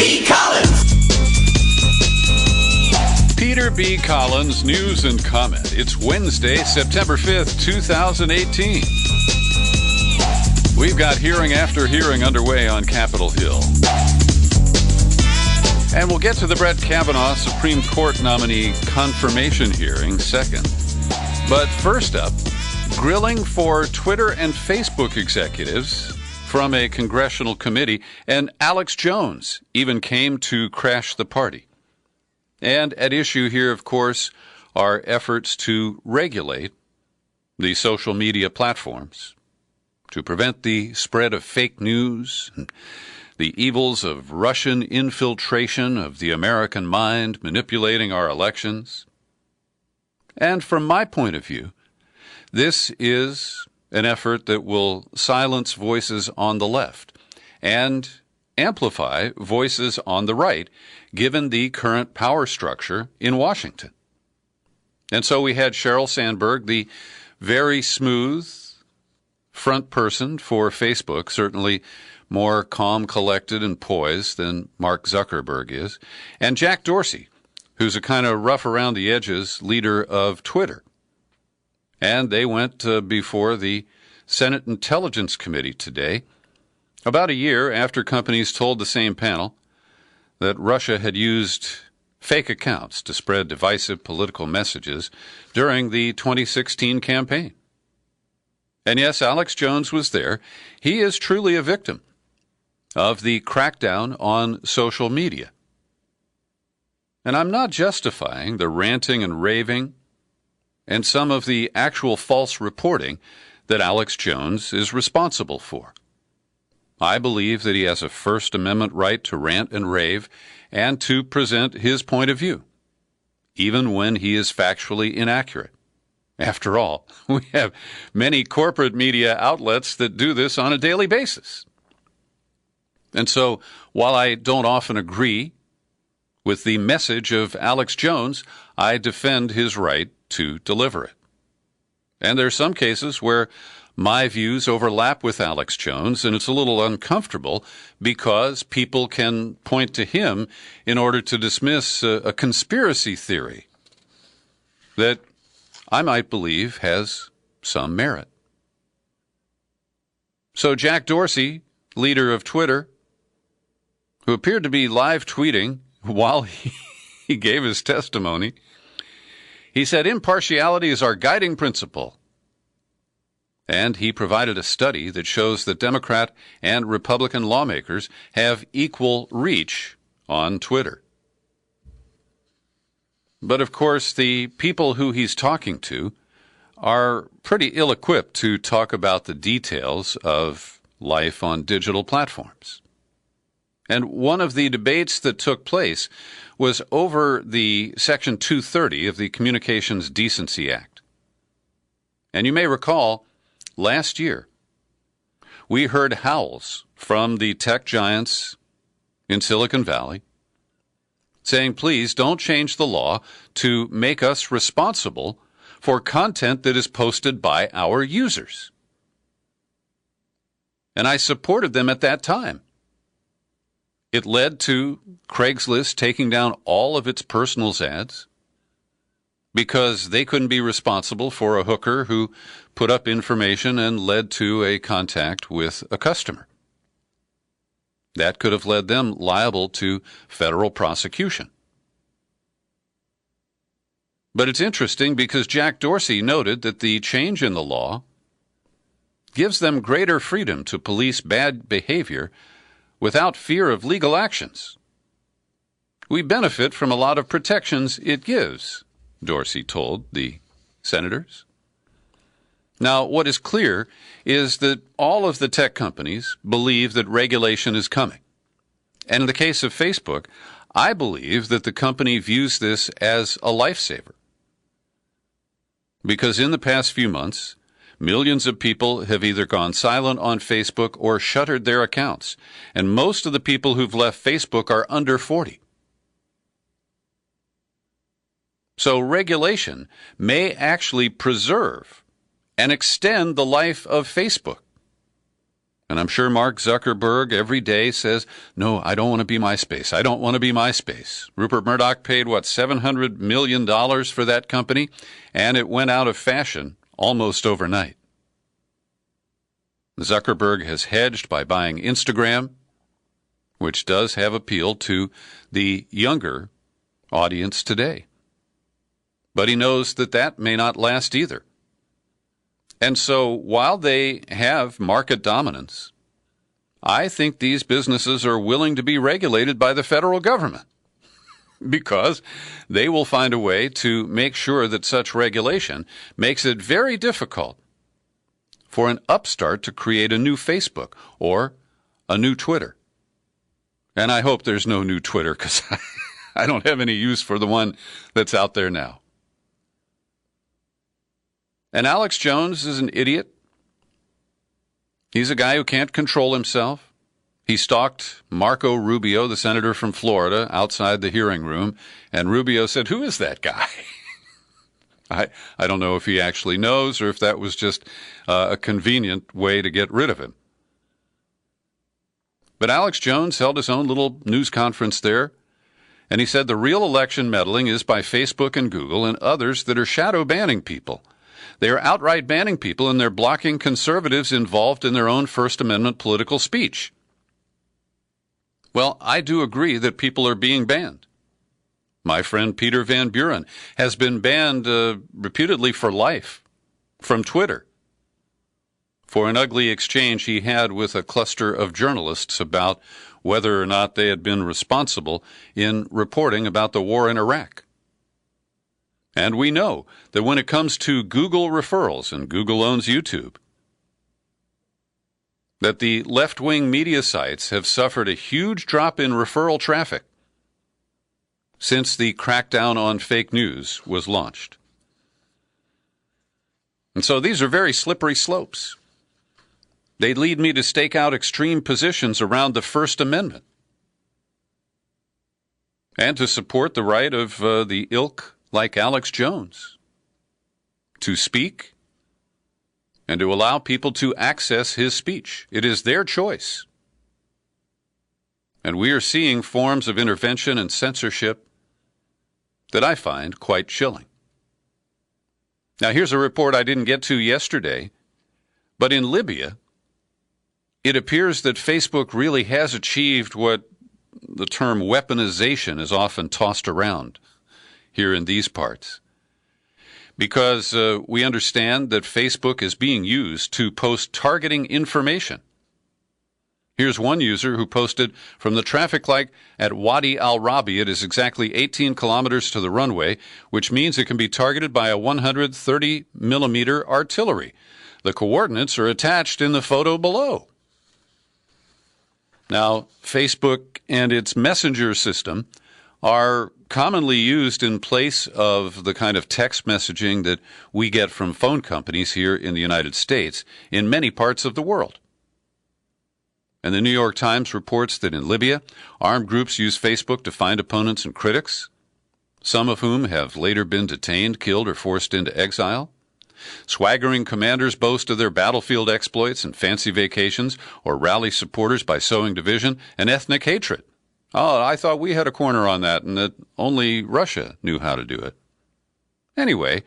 B. Collins. Peter B. Collins, News and Comment. It's Wednesday, September 5th, 2018. We've got hearing after hearing underway on Capitol Hill. And we'll get to the Brett Kavanaugh Supreme Court nominee confirmation hearing second. But first up, grilling for Twitter and Facebook executives from a congressional committee, and Alex Jones even came to crash the party. And at issue here, of course, are efforts to regulate the social media platforms to prevent the spread of fake news, the evils of Russian infiltration of the American mind manipulating our elections. And from my point of view, this is an effort that will silence voices on the left and amplify voices on the right, given the current power structure in Washington. And so we had Sheryl Sandberg, the very smooth front person for Facebook, certainly more calm, collected, and poised than Mark Zuckerberg is, and Jack Dorsey, who's a kind of rough around the edges leader of Twitter. And they went before the Senate Intelligence Committee today, about a year after companies told the same panel that Russia had used fake accounts to spread divisive political messages during the 2016 campaign. And yes, Alex Jones was there. He is truly a victim of the crackdown on social media. And I'm not justifying the ranting and raving and some of the actual false reporting that Alex Jones is responsible for. I believe that he has a First Amendment right to rant and rave and to present his point of view, even when he is factually inaccurate. After all, we have many corporate media outlets that do this on a daily basis. And so, while I don't often agree with the message of Alex Jones, I defend his right to deliver it. And there are some cases where my views overlap with Alex Jones, and it's a little uncomfortable because people can point to him in order to dismiss a conspiracy theory that I might believe has some merit. So Jack Dorsey, leader of Twitter, who appeared to be live tweeting while he gave his testimony, he said, "Impartiality is our guiding principle." And he provided a study that shows that Democrat and Republican lawmakers have equal reach on Twitter. But of course, the people who he's talking to are pretty ill-equipped to talk about the details of life on digital platforms. And one of the debates that took place was over the Section 230 of the Communications Decency Act. And you may recall, last year, we heard howls from the tech giants in Silicon Valley saying, please don't change the law to make us responsible for content that is posted by our users. And I supported them at that time. It led to Craigslist taking down all of its personals ads because they couldn't be responsible for a hooker who put up information and led to a contact with a customer. That could have led them liable to federal prosecution. But it's interesting because Jack Dorsey noted that the change in the law gives them greater freedom to police bad behavior without fear of legal actions. We benefit from a lot of protections it gives, Dorsey told the senators. Now, what is clear is that all of the tech companies believe that regulation is coming. And in the case of Facebook, I believe that the company views this as a lifesaver. Because in the past few months, millions of people have either gone silent on Facebook or shuttered their accounts. And most of the people who've left Facebook are under 40. So regulation may actually preserve and extend the life of Facebook. And I'm sure Mark Zuckerberg every day says, no, I don't want to be MySpace. I don't want to be MySpace. Rupert Murdoch paid, $700 million for that company, and it went out of fashion almost overnight. Zuckerberg has hedged by buying Instagram, which does have appeal to the younger audience today. But he knows that that may not last either. And so while they have market dominance, I think these businesses are willing to be regulated by the federal government because they will find a way to make sure that such regulation makes it very difficult for an upstart to create a new Facebook or a new Twitter. And I hope there's no new Twitter because I don't have any use for the one that's out there now. And Alex Jones is an idiot. He's a guy who can't control himself. He stalked Marco Rubio, the senator from Florida, outside the hearing room, and Rubio said, "Who is that guy?" I don't know if he actually knows or if that was just a convenient way to get rid of him. But Alex Jones held his own little news conference there, and he said the real election meddling is by Facebook and Google and others that are shadow banning people. They are outright banning people, and they're blocking conservatives involved in their own First Amendment political speech. Well, I do agree that people are being banned. My friend Peter Van Buren has been banned repeatedly for life from Twitter for an ugly exchange he had with a cluster of journalists about whether or not they had been responsible in reporting about the war in Iraq. And we know that when it comes to Google referrals, and Google owns YouTube, that the left-wing media sites have suffered a huge drop in referral traffic since the crackdown on fake news was launched. And so these are very slippery slopes. They lead me to stake out extreme positions around the First Amendment and to support the right of the ilk like Alex Jones to speak and to allow people to access his speech. It is their choice. And we are seeing forms of intervention and censorship that I find quite chilling. Now, here's a report I didn't get to yesterday, but in Libya, it appears that Facebook really has achieved what the term weaponization is often tossed around here in these parts. Because we understand that Facebook is being used to post targeting information. Here's one user who posted, "From the traffic light at Wadi al-Rabi, it is exactly 18 kilometers to the runway, which means it can be targeted by a 130 millimeter artillery. The coordinates are attached in the photo below." Now, Facebook and its messenger system are commonly used in place of the kind of text messaging that we get from phone companies here in the United States in many parts of the world. And the New York Times reports that in Libya, armed groups use Facebook to find opponents and critics, some of whom have later been detained, killed, or forced into exile. Swaggering commanders boast of their battlefield exploits and fancy vacations, or rally supporters by sowing division and ethnic hatred. Oh, I thought we had a corner on that and that only Russia knew how to do it. Anyway,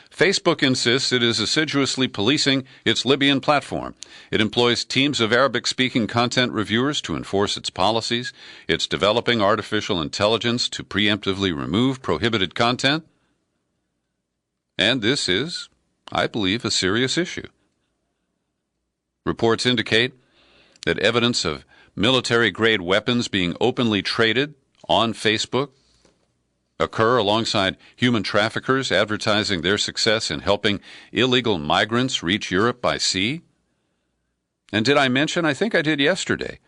Facebook insists it is assiduously policing its Libyan platform. It employs teams of Arabic-speaking content reviewers to enforce its policies. It's developing artificial intelligence to preemptively remove prohibited content. And this is, I believe, a serious issue. Reports indicate that evidence of military-grade weapons being openly traded on Facebook occur alongside human traffickers advertising their success in helping illegal migrants reach Europe by sea. And did I mention, I think I did yesterday,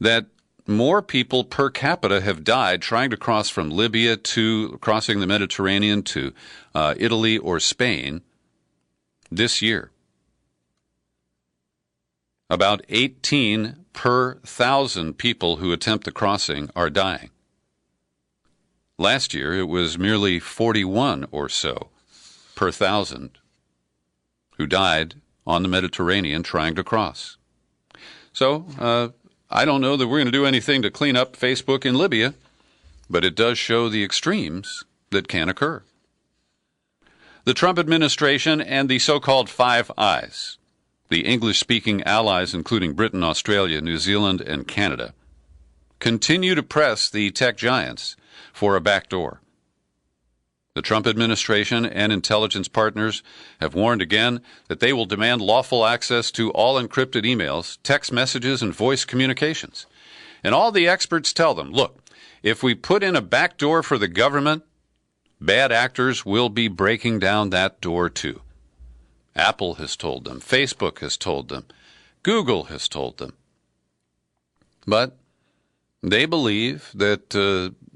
that more people per capita have died trying to cross from Libya to crossing the Mediterranean to Italy or Spain this year. About 18 per 1,000 people who attempt the crossing are dying. Last year, it was merely 41 or so per 1,000 who died on the Mediterranean trying to cross. So I don't know that we're going to do anything to clean up Facebook in Libya, but it does show the extremes that can occur. The Trump administration and the so-called Five Eyes, the English-speaking allies including Britain, Australia, New Zealand, and Canada, continue to press the tech giants for a backdoor. The Trump administration and intelligence partners have warned again that they will demand lawful access to all encrypted emails, text messages, and voice communications. And all the experts tell them, look, if we put in a backdoor for the government, bad actors will be breaking down that door too. Apple has told them, Facebook has told them, Google has told them. But they believe that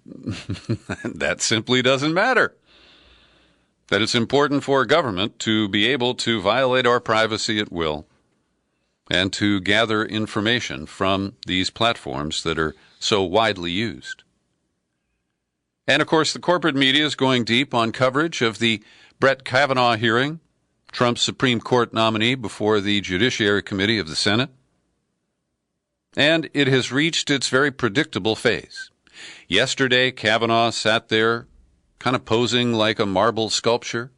that simply doesn't matter. That it's important for government to be able to violate our privacy at will and to gather information from these platforms that are so widely used. And, of course, the corporate media is going deep on coverage of the Brett Kavanaugh hearing, Trump's Supreme Court nominee before the Judiciary Committee of the Senate. And it has reached its very predictable phase. Yesterday, Kavanaugh sat there kind of posing like a marble sculpture,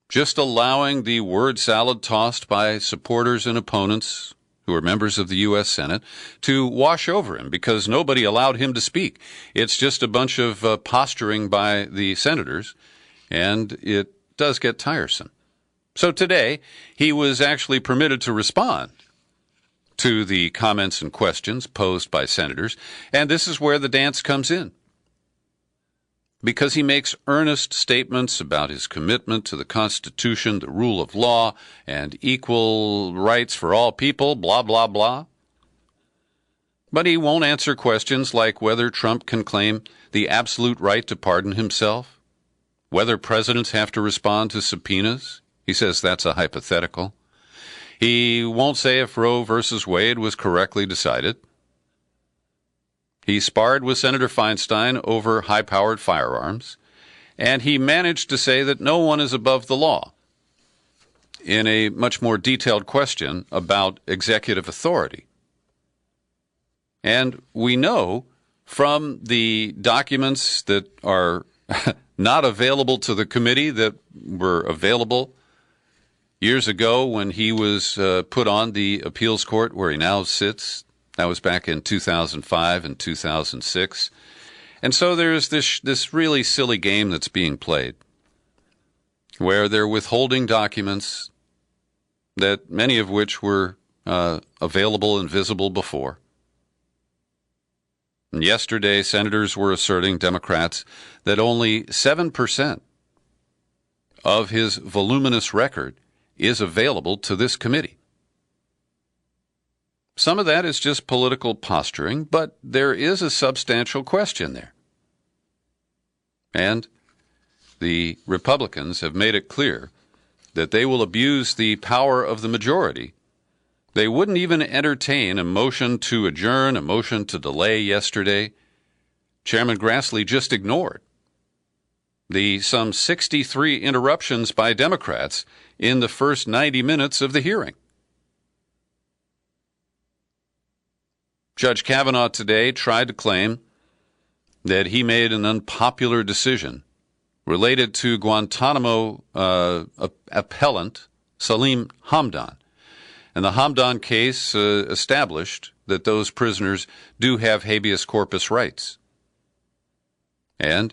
just allowing the word salad tossed by supporters and opponents who are members of the U.S. Senate to wash over him because nobody allowed him to speak. It's just a bunch of posturing by the senators, and it does get tiresome. So today, he was actually permitted to respond to the comments and questions posed by senators, and this is where the dance comes in. Because he makes earnest statements about his commitment to the Constitution, the rule of law, and equal rights for all people, blah, blah, blah. But he won't answer questions like whether Trump can claim the absolute right to pardon himself, whether presidents have to respond to subpoenas. He says that's a hypothetical. He won't say if Roe versus Wade was correctly decided. He sparred with Senator Feinstein over high-powered firearms, and he managed to say that no one is above the law in a much more detailed question about executive authority. And we know from the documents that are not available to the committee that were available years ago when he was put on the appeals court where he now sits. That was back in 2005 and 2006. And so there's this really silly game that's being played where they're withholding documents that many of which were available and visible before. And yesterday, senators were asserting, Democrats, that only 7% of his voluminous record is available to this committee. Some of that is just political posturing, but there is a substantial question there. And the Republicans have made it clear that they will abuse the power of the majority. They wouldn't even entertain a motion to adjourn, a motion to delay yesterday. Chairman Grassley just ignored the some 63 interruptions by Democrats in the first 90 minutes of the hearing. Judge Kavanaugh today tried to claim that he made an unpopular decision related to Guantanamo appellant Salim Hamdan. And the Hamdan case established that those prisoners do have habeas corpus rights. And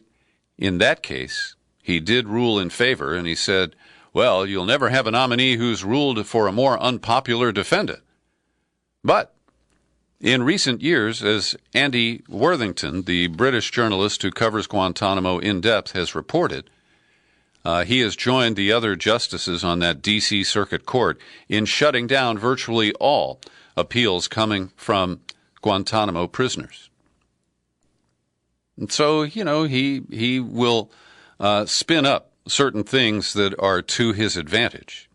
in that case, he did rule in favor, and he said, well, you'll never have a nominee who's ruled for a more unpopular defendant. But in recent years, as Andy Worthington, the British journalist who covers Guantanamo in depth, has reported, he has joined the other justices on that D.C. Circuit Court in shutting down virtually all appeals coming from Guantanamo prisoners. And so, he will spin up certain things that are to his advantage.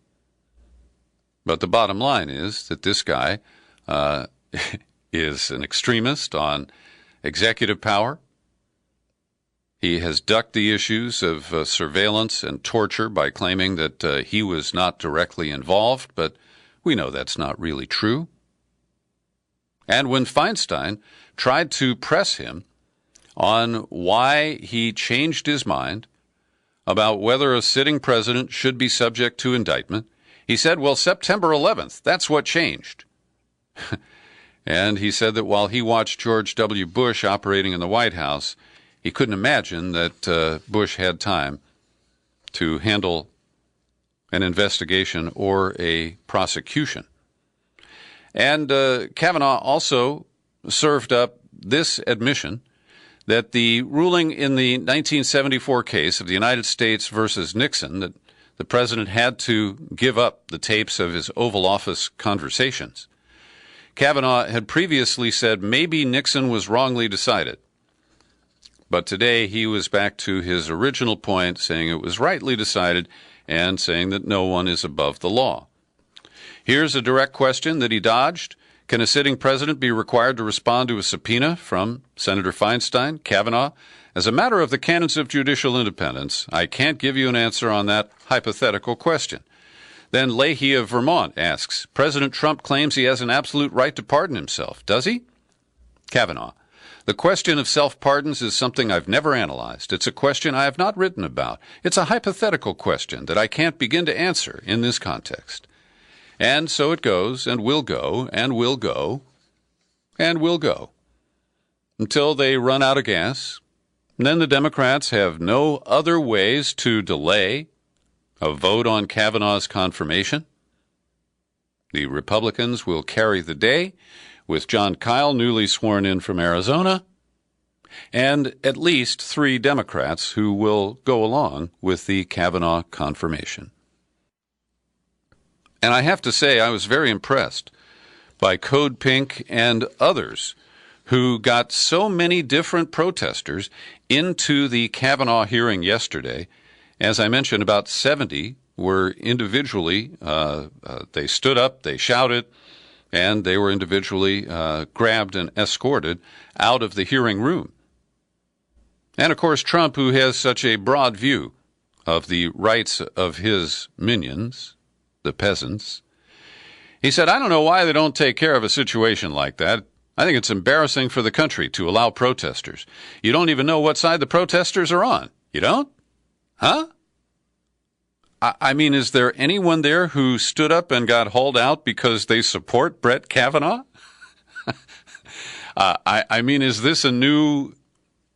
But the bottom line is that this guy is an extremist on executive power. He has ducked the issues of surveillance and torture by claiming that he was not directly involved, but we know that's not really true. And when Feinstein tried to press him on why he changed his mind about whether a sitting president should be subject to indictment, he said, well, September 11th, that's what changed. And he said that while he watched George W. Bush operating in the White House, he couldn't imagine that Bush had time to handle an investigation or a prosecution. And Kavanaugh also served up this admission that the ruling in the 1974 case of the United States versus Nixon, that the president had to give up the tapes of his Oval Office conversations. Kavanaugh had previously said maybe Nixon was wrongly decided. But today he was back to his original point, saying it was rightly decided and saying that no one is above the law. Here's a direct question that he dodged. Can a sitting president be required to respond to a subpoena from Senator Feinstein, Kavanaugh? As a matter of the canons of judicial independence, I can't give you an answer on that hypothetical question. Then Leahy of Vermont asks, President Trump claims he has an absolute right to pardon himself. Does he? Kavanaugh, the question of self-pardons is something I've never analyzed. It's a question I have not written about. It's a hypothetical question that I can't begin to answer in this context. And so it goes, and will go, and will go, and will go, until they run out of gas. And then the Democrats have no other ways to delay a vote on Kavanaugh's confirmation. The Republicans will carry the day, with John Kyle newly sworn in from Arizona, and at least 3 Democrats who will go along with the Kavanaugh confirmation. And I have to say, I was very impressed by Code Pink and others who got so many different protesters into the Kavanaugh hearing yesterday. As I mentioned, about 70 were individually, they stood up, they shouted, and they were individually grabbed and escorted out of the hearing room. And, of course, Trump, who has such a broad view of the rights of his minions, the peasants, he said, I don't know why they don't take care of a situation like that. I think it's embarrassing for the country to allow protesters. You don't even know what side the protesters are on. You don't? Huh? I mean, is there anyone there who stood up and got hauled out because they support Brett Kavanaugh? I mean, is this a new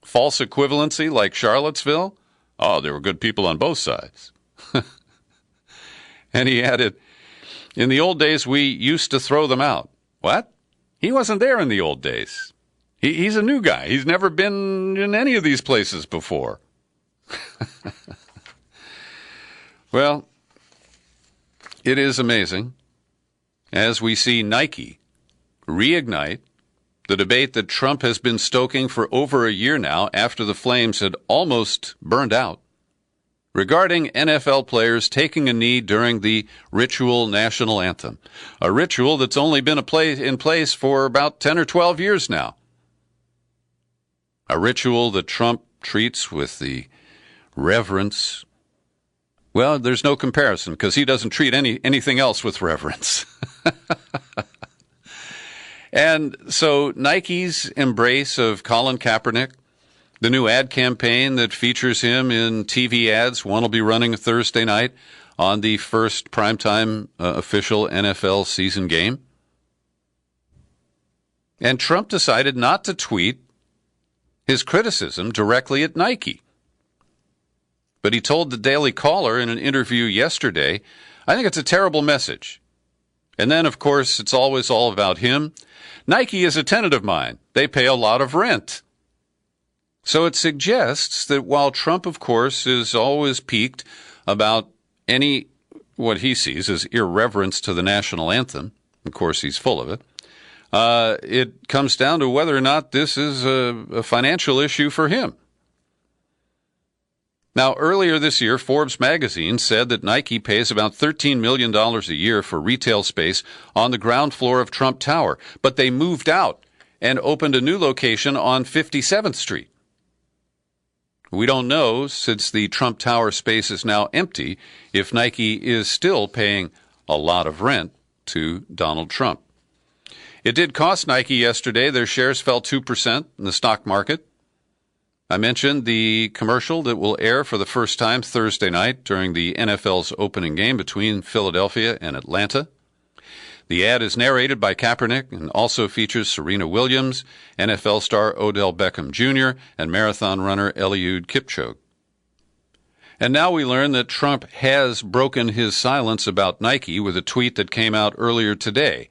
false equivalency like Charlottesville? Oh, there were good people on both sides. And he added, in the old days, we used to throw them out. What? He wasn't there in the old days. He's a new guy. He's never been in any of these places before. Well, it is amazing as we see Nike reignite the debate that Trump has been stoking for over a year now after the flames had almost burned out regarding NFL players taking a knee during the ritual national anthem, a ritual that's only been in place for about 10 or 12 years now, a ritual that Trump treats with the reverence. Well, there's no comparison because he doesn't treat anything else with reverence. And so Nike's embrace of Colin Kaepernick, the new ad campaign that features him in TV ads, one will be running Thursday night on the first primetime official NFL season game. And Trump decided not to tweet his criticism directly at Nike. But he told the Daily Caller in an interview yesterday, I think it's a terrible message. And then, of course, it's always all about him. Nike is a tenant of mine. They pay a lot of rent. So it suggests that while Trump, of course, is always piqued about any, what he sees as irreverence to the national anthem, of course he's full of it, it comes down to whether or not this is a financial issue for him. Now, earlier this year, Forbes magazine said that Nike pays about $13 million a year for retail space on the ground floor of Trump Tower, but they moved out and opened a new location on 57th Street. We don't know, since the Trump Tower space is now empty, if Nike is still paying a lot of rent to Donald Trump. It did cost Nike yesterday. Their shares fell 2% in the stock market. I mentioned the commercial that will air for the first time Thursday night during the NFL's opening game between Philadelphia and Atlanta. The ad is narrated by Kaepernick and also features Serena Williams, NFL star Odell Beckham Jr., and marathon runner Eliud Kipchoge. And now we learn that Trump has broken his silence about Nike with a tweet that came out earlier today.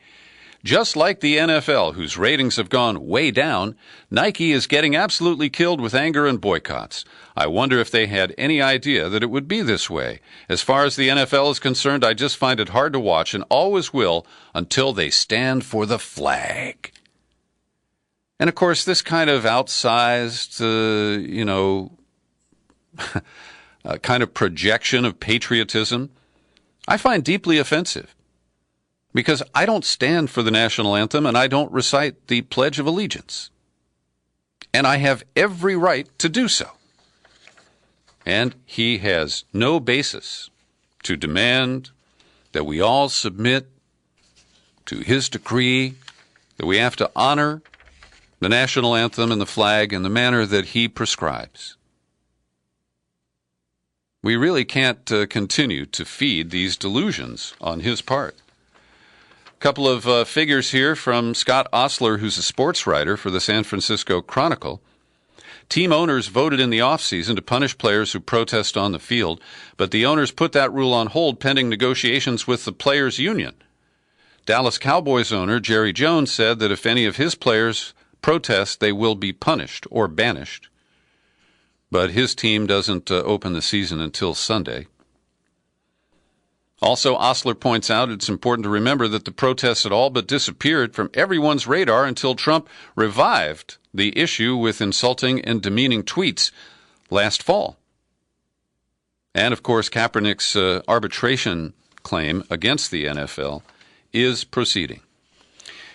Just like the NFL, whose ratings have gone way down, Nike is getting absolutely killed with anger and boycotts. I wonder if they had any idea that it would be this way. As far as the NFL is concerned, I just find it hard to watch and always will until they stand for the flag. And of course, this kind of outsized, kind of projection of patriotism, I find deeply offensive. Because I don't stand for the national anthem and I don't recite the Pledge of Allegiance. And I have every right to do so. And he has no basis to demand that we all submit to his decree, that we have to honor the national anthem and the flag in the manner that he prescribes. We really can't continue to feed these delusions on his part. Couple of figures here from Scott Osler, who's a sports writer for the San Francisco Chronicle. Team owners voted in the offseason to punish players who protest on the field, but the owners put that rule on hold pending negotiations with the players' union. Dallas Cowboys owner Jerry Jones said that if any of his players protest, they will be punished or banished. But his team doesn't open the season until Sunday. Also, Osler points out it's important to remember that the protests had all but disappeared from everyone's radar until Trump revived the issue with insulting and demeaning tweets last fall. And, of course, Kaepernick's arbitration claim against the NFL is proceeding.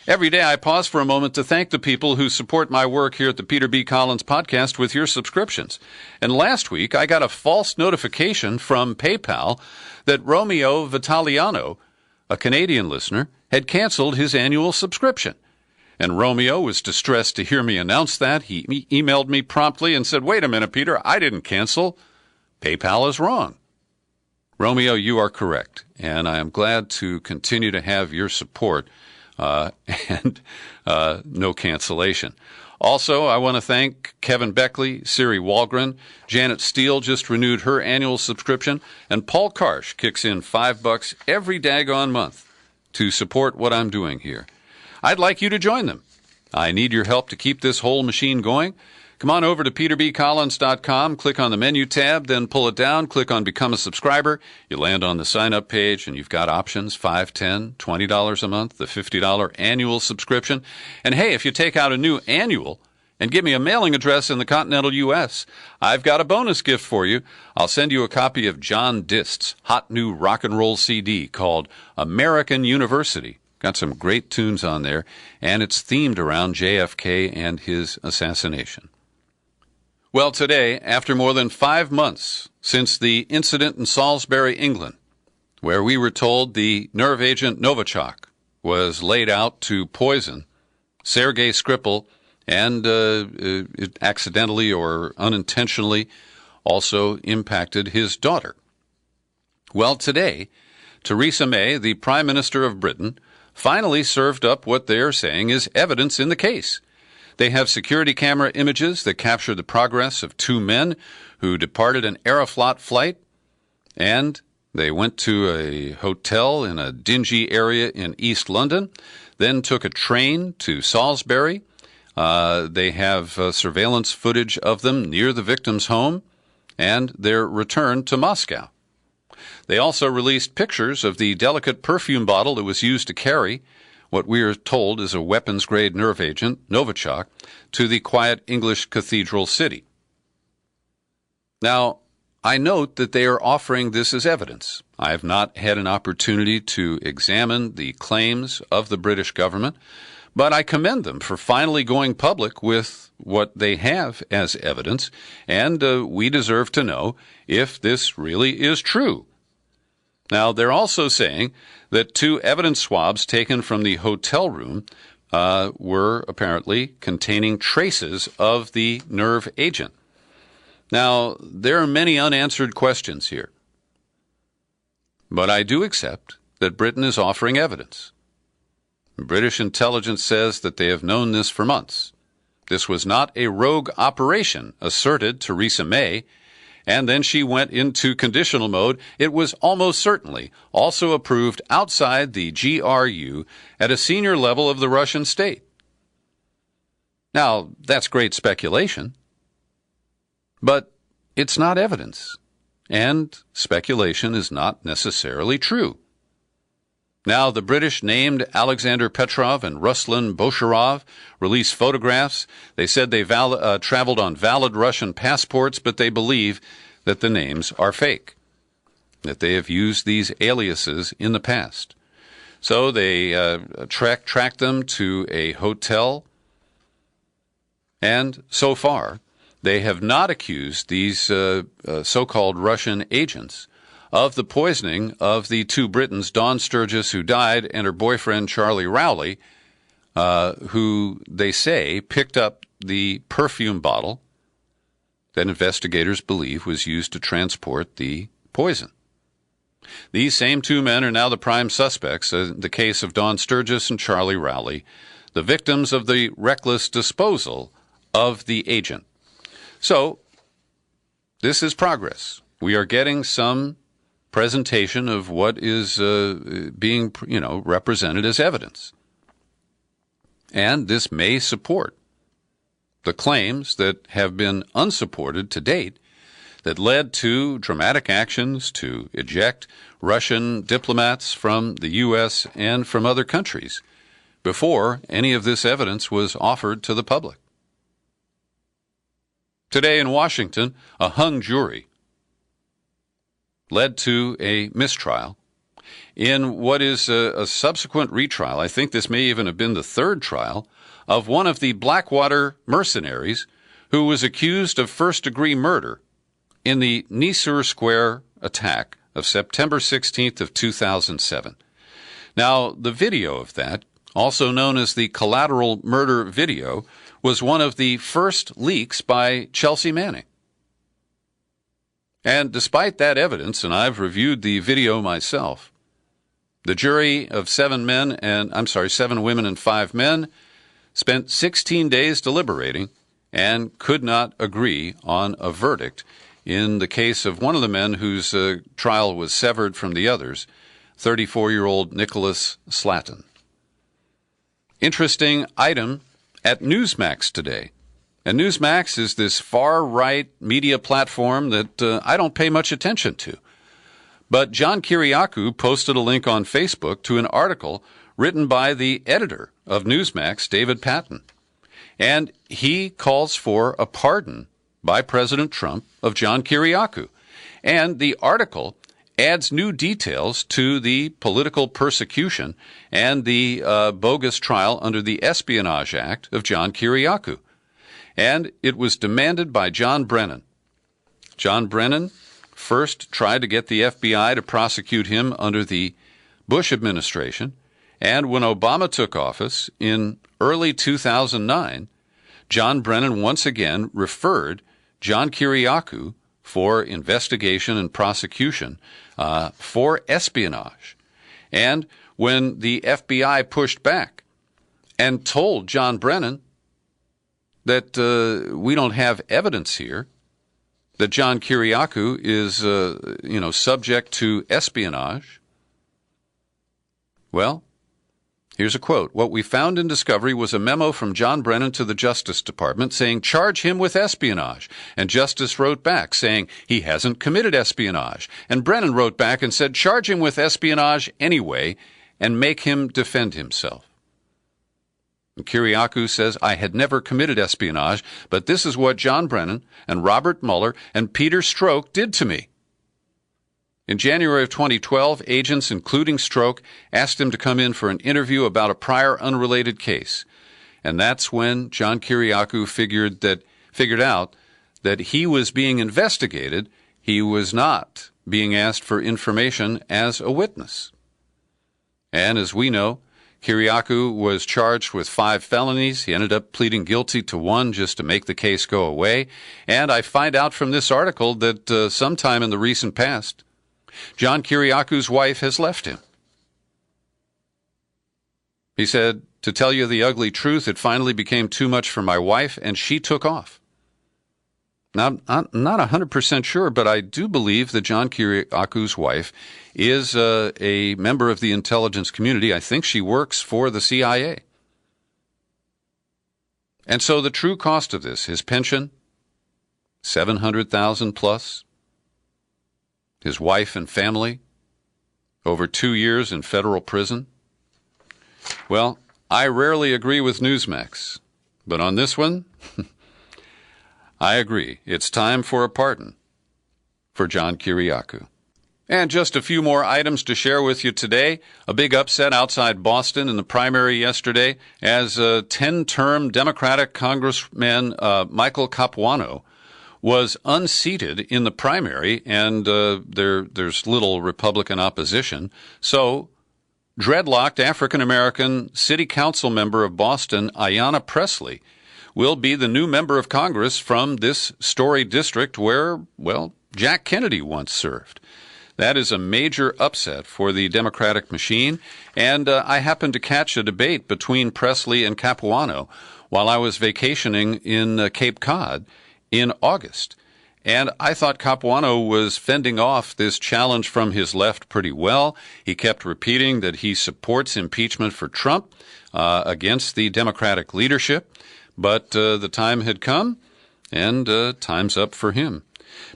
Every day I pause for a moment to thank the people who support my work here at the Peter B. Collins Podcast with your subscriptions. And last week I got a false notification from PayPal that Romeo Vitaliano, a Canadian listener, had canceled his annual subscription. And Romeo was distressed to hear me announce that. He emailed me promptly and said, "Wait a minute, Peter, I didn't cancel. PayPal is wrong." Romeo, you are correct, and I am glad to continue to have your support and no cancellation. Also, I want to thank Kevin Beckley, Siri Walgren, Janet Steele just renewed her annual subscription, and Paul Karsh kicks in $5 every daggone month to support what I'm doing here. I'd like you to join them. I need your help to keep this whole machine going. Come on over to peterbcollins.com, click on the menu tab, then pull it down, click on Become a Subscriber. You land on the sign-up page, and you've got options, $5, $10, $20 a month, the $50 annual subscription. And hey, if you take out a new annual and give me a mailing address in the continental U.S., I've got a bonus gift for you. I'll send you a copy of John Dist's hot new rock and roll CD called American University. Got some great tunes on there, and it's themed around JFK and his assassination. Well, today, after more than 5 months since the incident in Salisbury, England, where we were told the nerve agent Novichok was laid out to poison Sergei Skripal and it accidentally or unintentionally also impacted his daughter. Well, today, Theresa May, the Prime Minister of Britain, finally served up what they are saying is evidence in the case. They have security camera images that capture the progress of 2 men who departed an Aeroflot flight, and they went to a hotel in a dingy area in East London, then took a train to Salisbury. They have surveillance footage of them near the victim's home and their return to Moscow. They also released pictures of the delicate perfume bottle that was used to carry what we are told is a weapons-grade nerve agent, Novichok, to the quiet English cathedral city. Now, I note that they are offering this as evidence. I have not had an opportunity to examine the claims of the British government, but I commend them for finally going public with what they have as evidence, and we deserve to know if this really is true. Now, they're also saying that 2 evidence swabs taken from the hotel room were apparently containing traces of the nerve agent. Now, there are many unanswered questions here, but I do accept that Britain is offering evidence. British intelligence says that they have known this for months. This was not a rogue operation, asserted Theresa May, and then she went into conditional mode. It was almost certainly also approved outside the GRU at a senior level of the Russian state. Now, that's great speculation, but it's not evidence, and speculation is not necessarily true. Now, the British named Alexander Petrov and Ruslan Bosharov released photographs. They said they traveled on valid Russian passports, but they believe that the names are fake, that they have used these aliases in the past. So they tracked them to a hotel, and so far, they have not accused these so-called Russian agents of the poisoning of the two Britons, Dawn Sturgis, who died, and her boyfriend, Charlie Rowley, who they say picked up the perfume bottle that investigators believe was used to transport the poison. These same two men are now the prime suspects in the case of Dawn Sturgis and Charlie Rowley, the victims of the reckless disposal of the agent. So, this is progress. We are getting some presentation of what is being, represented as evidence. And this may support the claims that have been unsupported to date that led to dramatic actions to eject Russian diplomats from the U.S. and from other countries before any of this evidence was offered to the public. Today in Washington, a hung jury led to a mistrial in what is a subsequent retrial. I think this may even have been the third trial of one of the Blackwater mercenaries who was accused of first-degree murder in the Nisour Square attack of September 16th of 2007. Now, the video of that, also known as the collateral murder video, was one of the first leaks by Chelsea Manning. And despite that evidence, and I've reviewed the video myself, the jury of 7 women and 5 men spent 16 days deliberating and could not agree on a verdict in the case of one of the men whose trial was severed from the others, 34-year-old Nicholas Slatton. Interesting item at Newsmax today. And Newsmax is this far-right media platform that I don't pay much attention to. But John Kiriakou posted a link on Facebook to an article written by the editor of Newsmax, David Patton. And he calls for a pardon by President Trump of John Kiriakou. And the article adds new details to the political persecution and the bogus trial under the Espionage Act of John Kiriakou. And it was demanded by John Brennan. John Brennan first tried to get the FBI to prosecute him under the Bush administration, and when Obama took office in early 2009, John Brennan once again referred John Kiriakou for investigation and prosecution for espionage. And when the FBI pushed back and told John Brennan that we don't have evidence here that John Kiriakou is, subject to espionage, well, here's a quote. What we found in discovery was a memo from John Brennan to the Justice Department saying, charge him with espionage. And Justice wrote back saying he hasn't committed espionage. And Brennan wrote back and said, charge him with espionage anyway and make him defend himself. And Kiriakou says, I had never committed espionage, but this is what John Brennan and Robert Mueller and Peter Strzok did to me. In January of 2012, agents, including Strzok, asked him to come in for an interview about a prior unrelated case. And that's when John Kiriakou figured out that he was being investigated. He was not being asked for information as a witness. And as we know, Kiriakou was charged with 5 felonies. He ended up pleading guilty to 1 just to make the case go away. And I find out from this article that sometime in the recent past, John Kiriakou's wife has left him. He said, "To tell you the ugly truth, it finally became too much for my wife, and she took off." Now, I'm not 100% sure, but I do believe that John Kiriakou's wife is a member of the intelligence community. I think she works for the CIA. And so the true cost of this, his pension, $700,000 plus, his wife and family, over 2 years in federal prison. Well, I rarely agree with Newsmax, but on this one, I agree. It's time for a pardon for John Kiriakou. And just a few more items to share with you today. A big upset outside Boston in the primary yesterday as 10-term Democratic Congressman Michael Capuano was unseated in the primary, and there's little Republican opposition. So dreadlocked African-American city council member of Boston, Ayanna Pressley, will be the new member of Congress from this storied district where, well, Jack Kennedy once served. That is a major upset for the Democratic machine, and I happened to catch a debate between Pressley and Capuano while I was vacationing in Cape Cod in August. And I thought Capuano was fending off this challenge from his left pretty well. He kept repeating that he supports impeachment for Trump against the Democratic leadership. But the time had come, and time's up for him.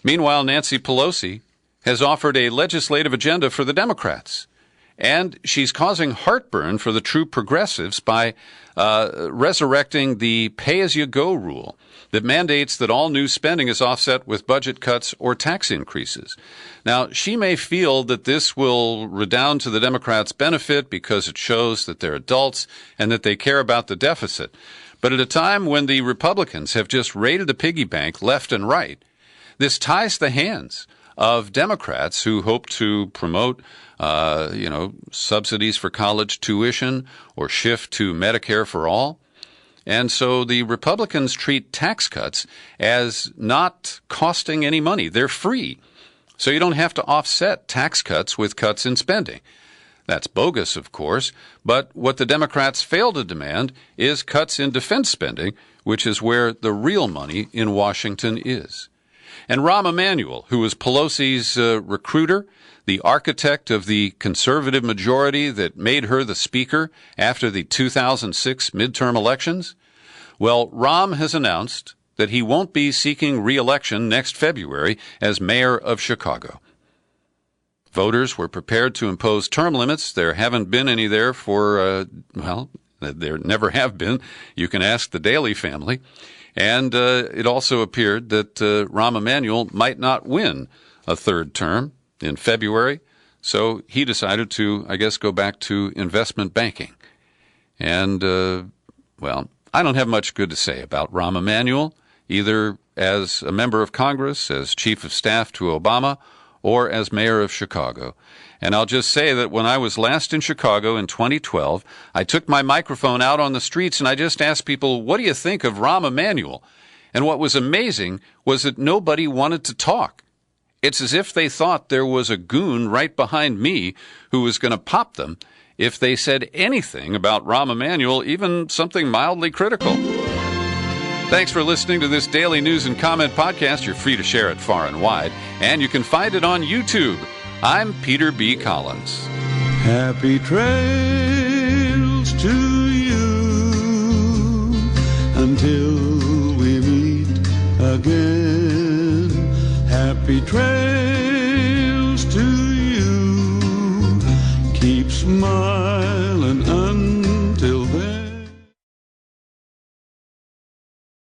Meanwhile, Nancy Pelosi has offered a legislative agenda for the Democrats, and she's causing heartburn for the true progressives by resurrecting the pay-as-you-go rule that mandates that all new spending is offset with budget cuts or tax increases. Now, she may feel that this will redound to the Democrats' benefit because it shows that they're adults and that they care about the deficit. But at a time when the Republicans have just raided the piggy bank left and right, this ties the hands of Democrats who hope to promote, subsidies for college tuition or shift to Medicare for all. And so the Republicans treat tax cuts as not costing any money. They're free. So you don't have to offset tax cuts with cuts in spending. That's bogus, of course, but what the Democrats fail to demand is cuts in defense spending, which is where the real money in Washington is. And Rahm Emanuel, who was Pelosi's recruiter, the architect of the conservative majority that made her the speaker after the 2006 midterm elections, well, Rahm has announced that he won't be seeking re-election next February as mayor of Chicago. Voters were prepared to impose term limits. There haven't been any there for, there never have been. You can ask the Daley family. And it also appeared that Rahm Emanuel might not win a third term in February. So he decided to, I guess, go back to investment banking. And, I don't have much good to say about Rahm Emanuel, either as a member of Congress, as chief of staff to Obama, or as mayor of Chicago. And I'll just say that when I was last in Chicago in 2012, I took my microphone out on the streets and I just asked people, what do you think of Rahm Emanuel? And what was amazing was that nobody wanted to talk. It's as if they thought there was a goon right behind me who was going to pop them if they said anything about Rahm Emanuel, even something mildly critical. Thanks for listening to this daily news and comment podcast. You're free to share it far and wide, and you can find it on YouTube. I'm Peter B. Collins. Happy trails to you until we meet again. Happy trails.